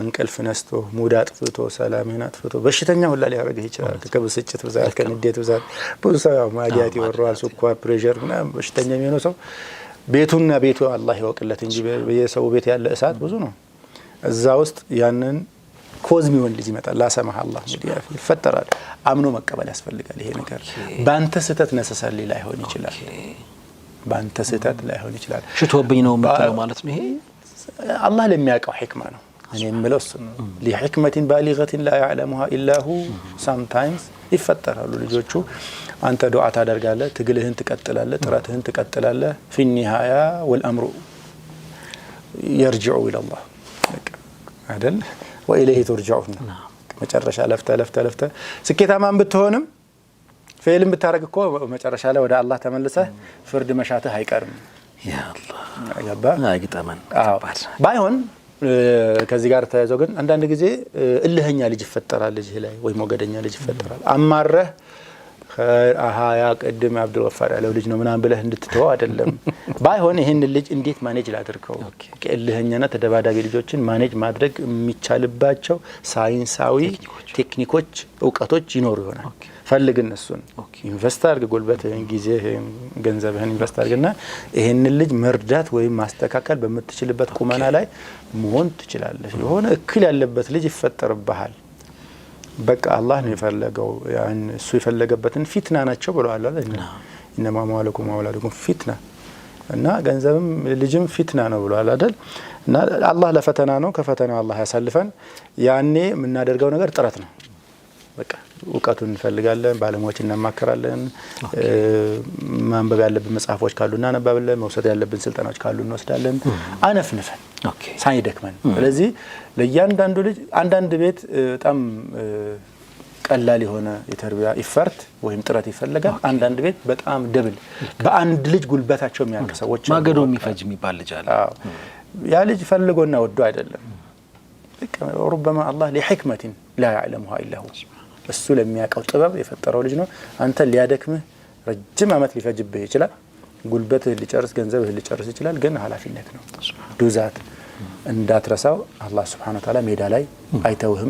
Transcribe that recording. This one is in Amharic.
እንቅልፍ ነስቶ ሙድ አጥፍቶ ሰላምን አጥፍቶ በሽተኛ ሁላ ሊያረግህ ይችላል ከብስጭት ብዛት ከንዴት ብዛት ብዙ ሰው ማዲያት ይወራል ስኳር ፕሬሸር ምናምን በሽተኛ የሚሆነው ሰው ቤቱና ቤቱ አላህ ይወቅለት እንጂ በየሰው ቤት ያለ እሳት ብዙ ነው እዛ ውስጥ ያንን ኮዝሚ ወንድ ልጅ ይመጣል ላሰማህ አላህ እንግዲህ ይፈጠራል አምኖ መቀበል ያስፈልጋል ይሄ ነገር ባንተ ስህተት ነሰሰል ላይሆን ይችላል ባንተ ስህተት ላይሆን ይችላል ሽቶብኝ ነው የምትለው ማለት ነው ይሄ አላህ ለሚያውቀው ህክማ ነው እኔ የምለው ለህክመቲን ባሊገቲን ላ ያዕለሙሃ ኢላ ሁ sometimes ይፈጠራሉ ልጆቹ አንተ ዱዓ ታደርጋለህ ትግልህን ትቀጥላለህ ጥረትህን ትቀጥላለህ في النهايه والامر يرجع الى الله አይደል وإليه ترجعون መጨረሻ ለፍተ ስኬታማን ብትሆንም ፌልም ብታረግ እኮ መጨረሻ ላይ ወደ አላህ ተመልሰህ ፍርድ መሻትህ አይቀርም ያ አላህ ያባ አይግጠመን ባይሆን ከዚህ ጋር ተያይዞ ግን አንዳንድ ጊዜ እልህኛ ልጅ ይፈጠራል ልጅ ላይ ወይ ሞገደኛ ልጅ ይፈጠራል አማረህ ያ ቀድም አብዱል ገፋር ያለው ልጅ ነው ምናምን ብለህ እንድትተው አይደለም ባይሆን ይሄን ልጅ እንዴት ማኔጅ ላድርገው ከእልህኛና ተደባዳቢ ልጆችን ማኔጅ ማድረግ የሚቻልባቸው ሳይንሳዊ ቴክኒኮች ዕውቀቶች ይኖሩ ይሆናል ፈልግ እነሱን ኢንቨስት አድርግ ጉልበትህን ጊዜህን ገንዘብህን ኢንቨስት አድርግና ይሄን ልጅ መርዳት ወይም ማስተካከል በመትችልበት ቁመና ላይ መሆን ትችላለህ የሆነ እክል ያለበት ልጅ ይፈጠርብሃል በቃ አላህ ነው የፈለገው ያን እሱ የፈለገበትን ፊትና ናቸው ብለዋል አይደል ኢነማ ማለኩም ወላዱኩም ፊትና እና ገንዘብም ልጅም ፊትና ነው ብለዋል አይደል እና አላህ ለፈተና ነው ከፈተናው አላህ ያሳልፈን ያኔ የምናደርገው ነገር ጥረት ነው በቃ ዕውቀቱን እንፈልጋለን ባለሙያዎችን እናማከራለን ማንበብ ያለብን መጽሐፎች ካሉ እናነባለን መውሰድ ያለብን ስልጠናዎች ካሉ እንወስዳለን አነፍንፈን ሳይደክመን ስለዚህ ለእያንዳንዱ ልጅ አንዳንድ ቤት በጣም ቀላል የሆነ የተርቢያ ኢፈርት ወይም ጥረት ይፈልጋል አንዳንድ ቤት በጣም ደብል በአንድ ልጅ ጉልበታቸው የሚያልቅ ሰዎች ማገዶ የሚፈጅ የሚባል ልጅ አለ ያ ልጅ ፈልጎና ወዶ አይደለም ربما الله لحكمة لا يعلمها إلا هو እሱ ለሚያቀው ጥበብ የፈጠረው ልጅ ነው አንተ ሊያደክምህ ረጅም አመት ሊፈጅብህ ይችላል ጉልበትህ ሊጨርስ ገንዘብህ ሊጨርስ ይችላል ግን ኃላፊነት ነው ዱዛት እንዳትረሳው አላህ Subhanahu Wa Ta'ala ሜዳ ላይ አይተውህም